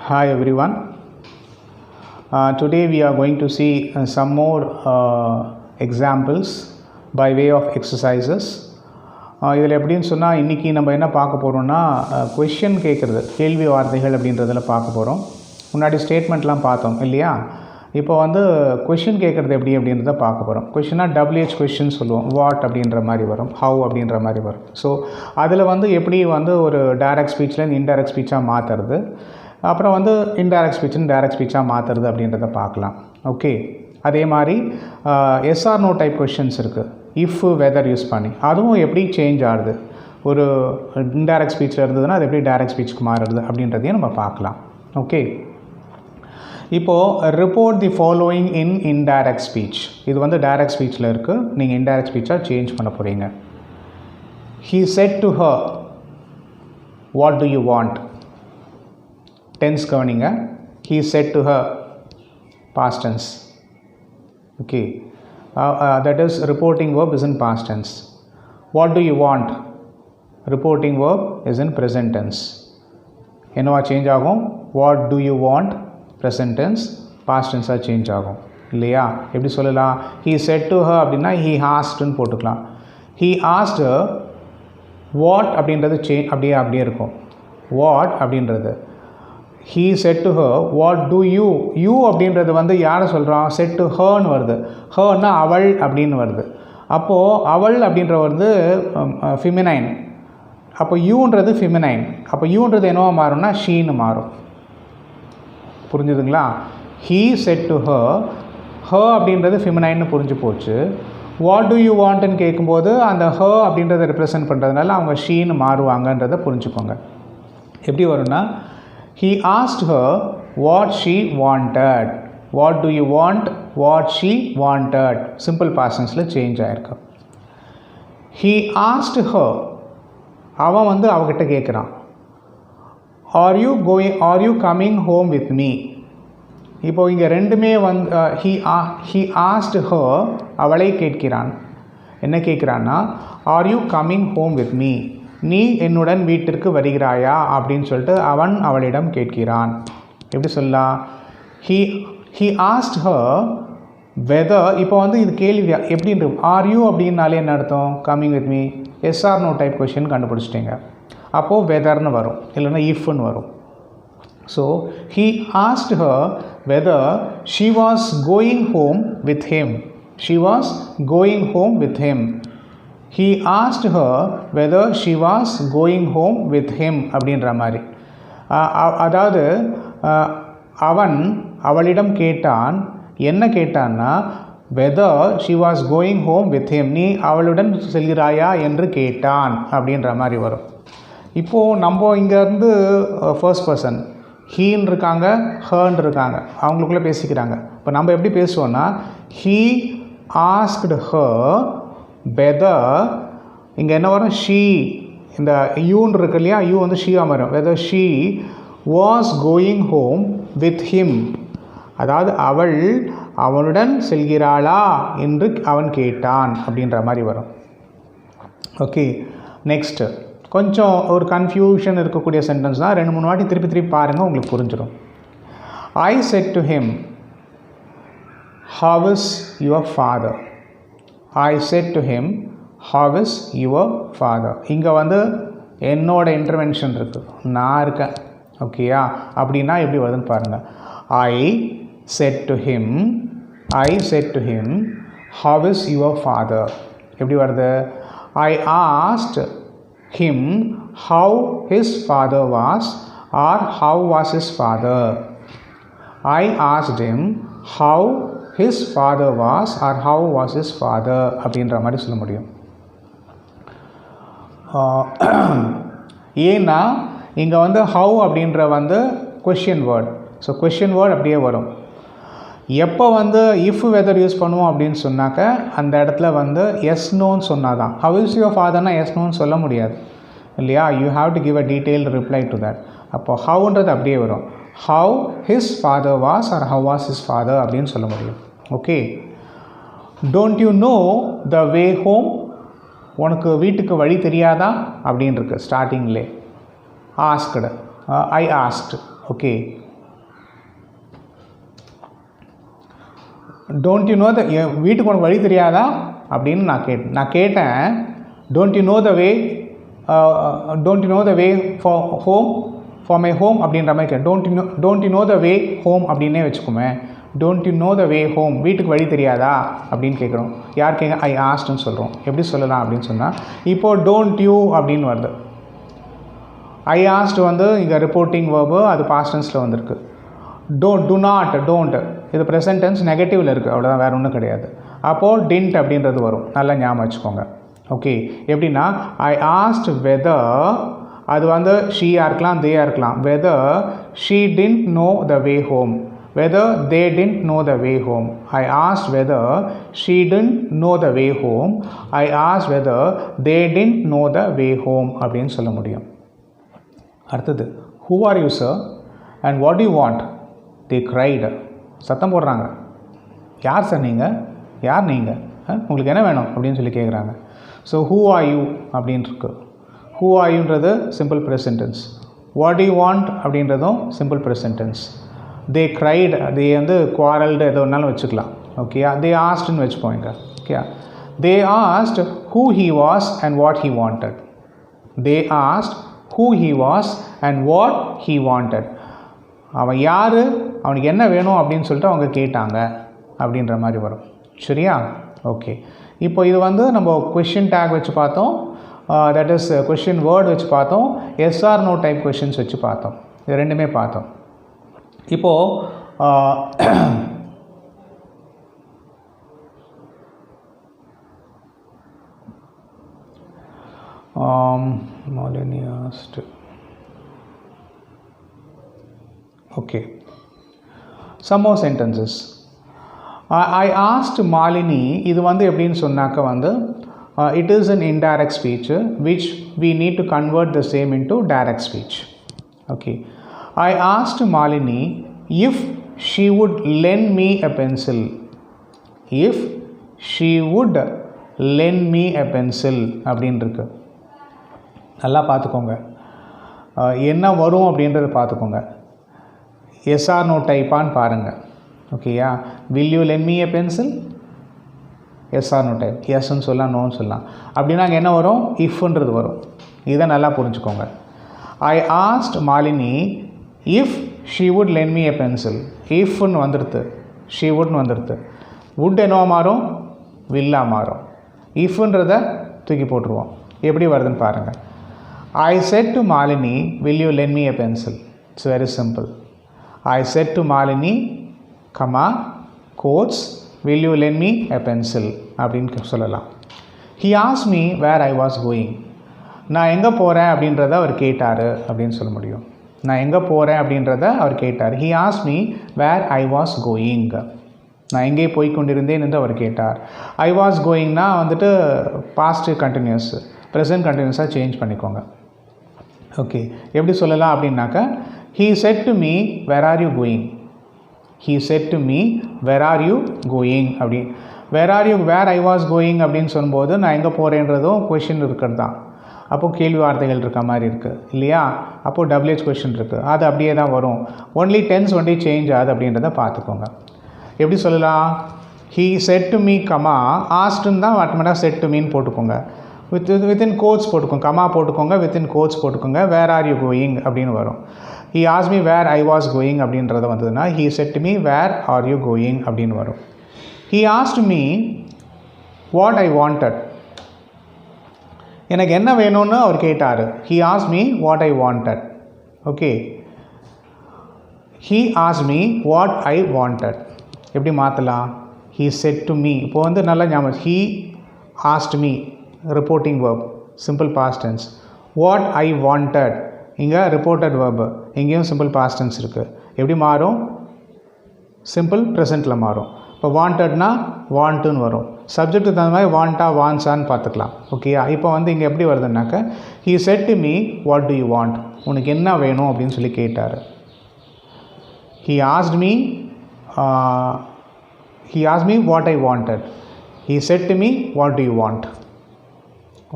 Hi everyone. Today we are going to see some more examples by way of exercises. இதில் எப்படின்னு சொன்னால் இன்றைக்கி நம்ம என்ன பார்க்க போகிறோம்னா கொஷின் கேட்குறது, கேள்வி வார்த்தைகள் அப்படின்றதில் பார்க்க போகிறோம். முன்னாடி ஸ்டேட்மெண்ட்லாம் பார்த்தோம் இல்லையா? இப்போ வந்து கொஷின் கேட்குறது எப்படி அப்படின்றத பார்க்க போகிறோம். கொஷினாக WH கொஷின் சொல்லுவோம். வாட் அப்படின்ற மாதிரி வரும், ஹவு அப்படின்ற மாதிரி வரும். ஸோ அதில் வந்து எப்படி வந்து ஒரு டைரக்ட் ஸ்பீச்லேருந்து இன்டைரக்ட் ஸ்பீச்சாக மாற்றுறது, அப்புறம் வந்து இன்டைரக்ட் ஸ்பீச்சுன்னு டைரக்ட் ஸ்பீச்சாக மாற்றுறது அப்படின்றத பார்க்கலாம். ஓகே, அதே மாதிரி எஸ்ஆர் நோ டைப் கொஷின்ஸ் இருக்குது. இஃப் வெதர் யூஸ் பண்ணி அதுவும் எப்படி சேஞ்ச் ஆகுது, ஒரு இன்டைரக்ட் ஸ்பீச்சில் இருந்ததுன்னா அது எப்படி டைரக்ட் ஸ்பீச்சுக்கு மாறுறது அப்படின்றதையும் நம்ம பார்க்கலாம். ஓகே, இப்போது report the following in indirect speech. இது வந்து டைரக்ட் ஸ்பீச்சில் இருக்குது, நீங்கள் இன்டைரக்ட் ஸ்பீச்சாக சேஞ்ச் பண்ண போகிறீங்க. He said to her, what do you want? Tense கவனிங்க. He said to her, past tense. Okay, that is reporting verb is in past tense. What do you want? Reporting verb is in present tense. என்னவா change ஆகும்? What do you want? present tense, past tense change ஆகும் இல்லையா? எப்படி சொல்லலாம்? He said to her அப்படின்னா he asked-ன்னு போட்டுக்கலாம். He asked her what அப்படின்றது அப்படியே இருக்கும். what அப்படின்றது he said to her what do you அப்படின்றது வந்து யாரை சொல்கிறான்? said to herன்னு வருது. herன்னா அவள் அப்படின்னு வருது. அப்போது அவள் அப்படின்ற வந்து ஃபெமினைன், அப்போ யூன்றது ஃபெமினைன். அப்போ யூன்றது என்னவா மாறும்னா ஷீன்னு மாறும். புரிஞ்சுதுங்களா? he said to her, her அப்படின்றது ஃபெமினைன்னு புரிஞ்சு போச்சு. வாட் டு யூ வாண்ட்னு கேட்கும்போது அந்த her அப்படின்றத ரெப்ரசன்ட் பண்ணுறதுனால அவங்க ஷீன்னு மாறுவாங்கன்றதை புரிஞ்சுக்கோங்க. எப்படி வரும்னா he asked her what she wanted. what do you want? what she wanted. Simple past tenseல சேஞ்ச் ஆகிருக்கு. he asked her, அவன் வந்து அவகிட்ட கேட்குறான், are you coming home with me? இப்போது இங்கே ரெண்டுமே வந்து he asked her, அவளை கேட்கிறான். என்ன கேட்குறான்னா are you coming home with me? நீ என்னுடன் வீட்டிற்கு வருகிறாயா அப்படின்னு சொல்லிட்டு அவன் அவளிடம் கேட்கிறான். எப்படி சொல்லலாம்? he asked her whether. இப்போ வந்து இது கேள்வி எப்படின்ற are you அப்படின்னாலே என்ன அர்த்தம்? coming with me. Yes or no type question கண்டுபிடிச்சிட்டிங்க. அப்போது வெதர்னு வரும், இல்லைன்னா இஃப்னு வரும். So he asked her whether she was going home with him. she was going home with him. he asked her whether she was going home with him அப்படின்ற மாதிரி. அதாவது அவன் அவளிடம் கேட்டான். என்ன கேட்டான்னா whether she was going home with him, நீ அவளுடன் செல்கிறாயா என்று கேட்டான் அப்படின்ற மாதிரி வரும். இப்போது நம்ம இங்கேருந்து ஃபர்ஸ்ட் பர்சன் ஹீன்னு இருக்காங்க, ஹர்ன்னு இருக்காங்க, அவங்களுக்குள்ளே பேசிக்கிறாங்க. இப்போ நம்ம எப்படி பேசுவோன்னா he asked her whether, இங்கே என்ன வரும்? she, இந்த யூன்னு இருக்கு இல்லையா? யூ வந்து ஷீயாக வரும். whether she was going home with him, அதாவது அவனுடன் செல்கிறாளா என்று அவன் கேட்டான் அப்படின்ற மாதிரி வரும். ஓகே, நெக்ஸ்ட்டு கொஞ்சம் ஒரு கன்ஃபியூஷன் இருக்கக்கூடிய சென்டென்ஸ் தான். 2-3 வாட்டி திருப்பி பாருங்கள், உங்களுக்கு புரிஞ்சிடும். I said to him, how is your father? I said to him, how is your father? இங்கே வந்து என்னோட இன்டர்வென்ஷன் இருக்குது, நான் இருக்கேன். ஓகேயா? அப்படின்னா எப்படி வருதுன்னு பாருங்கள். I said to him, how is your father? எப்படி வருது? I asked him how his father was, or how was his father. I asked him how his father was, or how was his father அப்படின்ற மாதிரி சொல்ல முடியும். ஏன்னா இங்கே வந்து how அப்படின்ற வந்து question word. So question word அப்படியே வரும். எப்போ வந்து இஃப் வெதர் யூஸ் பண்ணுவோம் அப்படின்னு சொன்னாக்க அந்த இடத்துல வந்து எஸ் நோன்னு சொன்னால் தான். ஹவ் இஸ் யுவர் ஃபாதர்னா எஸ் நோன்னு சொல்ல முடியாது இல்லையா? You have to give a detailed reply to that. அப்போ ஹவுன்றது அப்படியே வரும். How his father was or how was his father அப்படின்னு சொல்ல முடியும். Okay, don't you know the way home? உனக்கு வீட்டுக்கு வழி தெரியாதா அப்படின்னு இருக்கு ஸ்டார்டிங்லே. Asked, I asked. Okay, don't you know the வீட்டுக்கு உனக்கு வழி தெரியாதா அப்படின்னு நான் கேட்டேன் don't you know the way for home for my home அப்படின்ற மாதிரி கேட்டேன். Don't you know the way home அப்படின்னே வச்சுக்கோமே. Don't you know the way home, வீட்டுக்கு வழி தெரியாதா அப்படின்னு கேட்குறோம். யார் கேட்க ஐ ஆஸ்ட்னு சொல்கிறோம். எப்படி சொல்லலாம் அப்படின்னு சொன்னால், இப்போது டோன்ட் யூ அப்படின்னு வருது. ஐ ஆஸ்ட் வந்து இங்கே ரிப்போர்ட்டிங் வேர்பு, அது பாஸ்ட் டென்ஸில் வந்திருக்கு. டோன்ட் இது ப்ரெசன்ட் டென்ஸ் நெகட்டிவில் இருக்குது, அவ்வளோதான், வேறு ஒன்றும் கிடையாது. அப்போது டிண்ட் அப்படின்றது வரும். நல்லா ஞாபகம் வச்சுக்கோங்க. ஓகே, எப்படின்னா ஐ ஆஸ்ட் வெதர், அது வந்து ஷீயாக இருக்கலாம், தேயாக இருக்கலாம். Whether she tint no the way home, whether they tint no the way home. I asked whether she tint no the way home, I asked whether they tint no the way home அப்படின்னு சொல்ல முடியும். அடுத்தது, who are you sir and what you want? தே கிரைடு, சத்தம் போடுறாங்க. யார் sir நீங்கள், யார் நீங்கள், உங்களுக்கு என்ன வேணும் அப்படின்னு சொல்லி கேட்குறாங்க. ஸோ ஹூ ஆர் யூ அப்படின்னு இருக்கு. ஹூ ஆர் யூன்றது simple present tense. What you want அப்படின்றதும் simple present tense. They cried, they வந்து குவாரல்டு எதோ ஒன்றாலும் வச்சுக்கலாம். ஓகேயா, தே ஆஸ்ட்னு வச்சுப்போம் இங்கே. ஓகேயா, தே asked who he was and what he wanted. They asked who he was and what he wanted. அவன் யார், அவனுக்கு என்ன வேணும் அப்படின்னு சொல்லிட்டு அவங்க கேட்டாங்க அப்படின்ற மாதிரி வரும். சரியா? ஓகே, இப்போ இது வந்து நம்ம கொஷின் டேக் வச்சு பார்த்தோம், தட் இஸ் கொஷின் வேர்டு வச்சு பார்த்தோம், yes or no type questions வச்சு பார்த்தோம். இது ரெண்டுமே பார்த்தோம். இப்போது Malini asked. Okay, some more sentences. I asked Malini, இது வந்து எப்படின்னு சொன்னாக்க வந்து it is an indirect speech which we need to convert the same into direct speech. Okay, I asked Malini if she would lend me a pencil. If she would lend me a pencil அப்படின்னு இருக்கு. நல்லா பார்த்துக்கோங்க, என்ன வரும் அப்படின்றத பார்த்துக்கோங்க. S or no டைப்பான்னு பாருங்கள். ஓகேயா, will you lend me a pencil, yes or no type. எஸ்ன்னு சொல்லலாம், நோன்னு சொல்லலாம். அப்படின்னா அங்கே என்ன வரும், இஃப்ன்றது வரும். இதை நல்லா புரிஞ்சுக்கோங்க. I asked Malini if she would lend me a pencil. இஃப்னு வந்துடுது, ஷீ வுட்னு வந்துடுது. வுட் என்னவா மாறும், வில்லா மாறும். இஃப்ன்றதை தூக்கி போட்டுருவோம். எப்படி வருதுன்னு பாருங்கள். I said to Malini, will you lend me a pencil? It's very simple. I said to Malini, comma, quotes, will you lend me a pencil? அப்படின்னு சொல்லலாம். He asked me where I was going. நான் எங்கே போகிறேன் அப்படின்றத அவர் கேட்டார் அப்படின்னு சொல்ல முடியும். நான் எங்கே போகிறேன் அப்படின்றத அவர் கேட்டார். He asked me where I was going. நான் எங்கே போய் கொண்டிருந்தேன் என்று அவர் கேட்டார். I was goingனா வந்துட்டு பாஸ்ட் கண்டினியூஸ், ப்ரெசன்ட் கண்டினியூஸாக சேஞ்ச் பண்ணிக்கோங்க. ஓகே, எப்படி சொல்லலாம் அப்படின்னாக்கா, he said to me where are you going. He said to me where are you going அப்படி. where are you, where I was going அப்படின்னு சொல்லும்போது நான் எங்கே போகிறேன்றதும் கொஷின் இருக்கிறது தான். அப்போது கேள்வி வார்த்தைகள் இருக்க மாதிரி இருக்குது இல்லையா. அப்போது WH கொஷின் இருக்குது, அது அப்படியே தான் வரும். ஒன்லி டென்ஸ் ஒன்லி சேஞ்ச் ஆகுது அப்படின்றத பார்த்துக்கோங்க. எப்படி சொல்லலாம், he said to me comma ஆஸ்ட்ன்னு தான் ஆட்டோமேட்டிக்காக செட் டு மீன்னு போட்டுக்கோங்க. வித்தின் கோட்ஸ் போட்டுக்கோங்க, கமா போட்டுக்கோங்க, வித்தின் கோட்ஸ் போட்டுக்கோங்க. வேர் ஆர் யூ கோயிங் அப்படின்னு வரும். He asked me where I was going அப்படின்றத வந்ததுன்னா he said to me where are you going அப்படின்னு வரும். He asked me what I wanted. எனக்கு என்ன வேணும்னு அவர் கேட்டார். He asked me what I wanted. Okay, he asked me what I wanted எப்படி மாற்றலாம், ஹீ செட் டு மீ. இப்போ வந்து நல்லா ஞாபகம், he asked me reporting verb, simple past tense. what I wanted இங்கே reported verb, இங்கேயும் simple past tense இருக்குது. எப்படி மாறும், simple presentல மாறும். இப்போ வாண்டட்னா வாண்ட்டுன்னு வரும். சப்ஜெக்ட்டுக்கு தகுந்த மாதிரி வாண்டா வான்ஸான்னு பார்த்துக்கலாம். ஓகேயா, இப்போ வந்து இங்கே எப்படி வருதுன்னாக்க, he said to me what do you want, உனக்கு என்ன வேணும் அப்படின்னு சொல்லி கேட்டார். he asked me what I wanted. he said to me what do you want.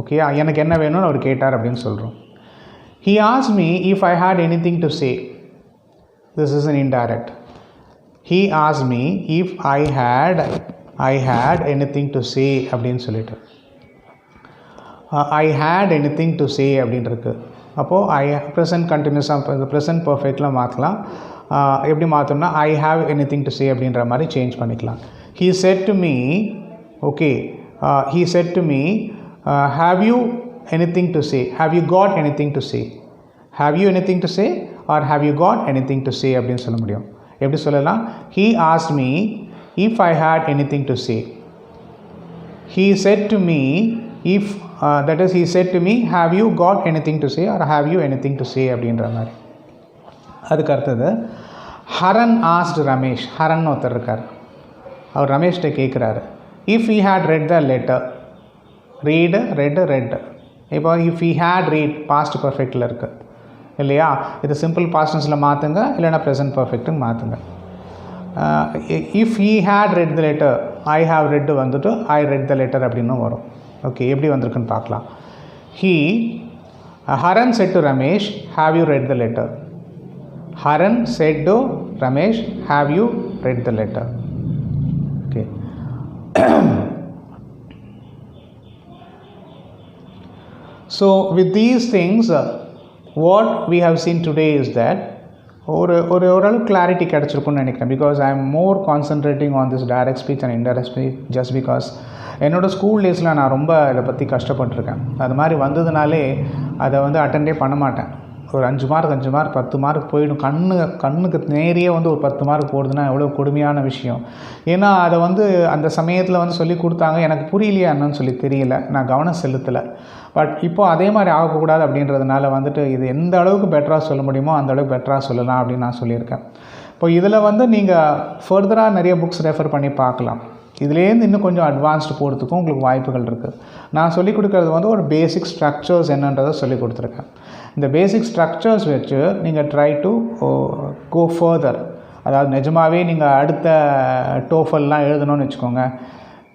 ஓகேயா, எனக்கு என்ன வேணும்னு அவர் கேட்டார் அப்படின்னு சொல்கிறோம். He asked me if I had anything to say. This is an indirect. he asked me if I had anything to say அப்படின்னு சொல்லிட்டு I had anything to say அப்படின்னு இருக்கு. அப்போது ஐ ப்ரெசன்ட் கண்டினியூஸாக இந்த ப்ரெசன்ட் பர்ஃபெக்டில் மாற்றலாம். எப்படி மாற்றோம்னா I have anything to say அப்படின்ற மாதிரி சேஞ்ச் பண்ணிக்கலாம். he said to me okay he said to me have you anything to say, have you got anything to say, have you anything to say or have you got anything to say அப்படின்னு சொல்ல முடியும். எப்படி சொல்லலாம்? he asked me if I had anything to say. he said to me if that is he said to me have you got anything to say or have you anything to say அப்படின்ற மாதிரி. அதுக்கு அடுத்தது Haran asked Ramesh. Haran ஒருத்தர் இருக்கார். அவர் ரமேஷ்கிட்ட கேட்குறாரு if he had read the letter, read இப்போ if he had read past perfectல இருக்குது இல்லையா? இது சிம்பிள் பாஸ்ட் டென்ஸில் மாற்றுங்க, இல்லைனா ப்ரெசன்ட் பர்ஃபெக்ட்டுன்னு மாற்றுங்க. if he had read the letter, I have read வந்துட்டு I read the letter அப்படின்னு வரும். ஓகே, எப்படி வந்திருக்குன்னு பார்க்கலாம். Haran said to Ramesh, have you read the letter? Haran said to Ramesh, have you read the letter? Okay. So with these things, what we have seen today is that ஓரளவு clarity கிடச்சிருக்குன்னு நினைக்கிறேன். Because I am more concentrating on this direct speech and indirect speech just because என்னோடய school டேஸில் நான் ரொம்ப இதை பற்றி கஷ்டப்பட்டிருக்கேன். அது மாதிரி வந்ததுனாலே அதை அட்டெண்டே பண்ண மாட்டேன். ஒரு 5 மார்க் 10 மார்க் போயிடும். கண்ணுக்கு நேரியே ஒரு 10 மார்க் போடுதுன்னா எவ்வளோ கொடுமையான விஷயம். ஏன்னா அதை அந்த சமயத்தில் சொல்லி கொடுத்தாங்க, எனக்கு புரியலையா என்னன்னு சொல்லி தெரியல, நான் கவனம் செலுத்தலை. பட் இப்போது அதே மாதிரி ஆகக்கூடாது அப்படின்றதுனால இது எந்த அளவுக்கு பெட்டராக சொல்ல முடியுமோ அந்த அளவுக்கு பெட்டராக சொல்லலாம் அப்படின்னு நான் சொல்லியிருக்கேன். இப்போ இதில் நீங்கள் ஃபர்தராக நிறைய புக்ஸ் ரெஃபர் பண்ணி பார்க்கலாம். இதுலேருந்து இன்னும் கொஞ்சம் அட்வான்ஸ்டு போகிறதுக்கும் உங்களுக்கு வாய்ப்புகள் இருக்குது. நான் சொல்லிக் கொடுக்குறது ஒரு பேசிக் ஸ்ட்ரக்சர்ஸ் என்னன்றதை சொல்லிக் கொடுத்துருக்கேன். இந்த பேசிக் ஸ்ட்ரக்சர்ஸ் வச்சு நீங்கள் ட்ரை டு கோ ஃபர்தர். அதாவது நிஜமாகவே நீங்கள் அடுத்த டோஃபல்லாம் எழுதணும்னு வச்சுக்கோங்க.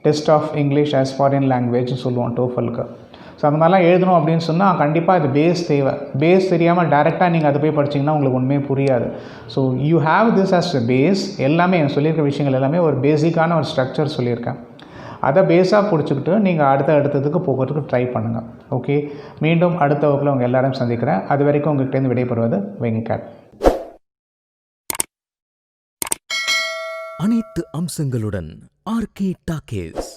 Test of English as foreign லாங்குவேஜ்னு சொல்லுவோம் டோஃபலுக்கு. ஸோ அந்த மாதிரிலாம் எழுதணும் அப்படின்னு சொன்னால் கண்டிப்பாக அது பேஸ் தேவை. பேஸ் தெரியாமல் டைரெக்டாக நீங்கள் அதை போய் படிச்சிங்கன்னா உங்களுக்கு ஒன்றுமே புரியாது. So you have this as a base. எல்லாமே சொல்லியிருக்க விஷயங்கள் எல்லாமே ஒரு பேசிக்கான ஒரு ஸ்ட்ரக்சர் சொல்லியிருக்கேன். அதை பேஸாக பிடிச்சிக்கிட்டு நீங்கள் அடுத்ததுக்கு போகிறதுக்கு ட்ரை பண்ணுங்கள். ஓகே, மீண்டும் அடுத்த வகுப்பில் உங்கள் எல்லாரும் சந்திக்கிறேன். அது வரைக்கும் உங்கள்கிட்டேருந்து விடைபெறுவது வெங்கட். அனைத்து அம்சங்களுடன் ஆர்கே டாக்கீஸ்.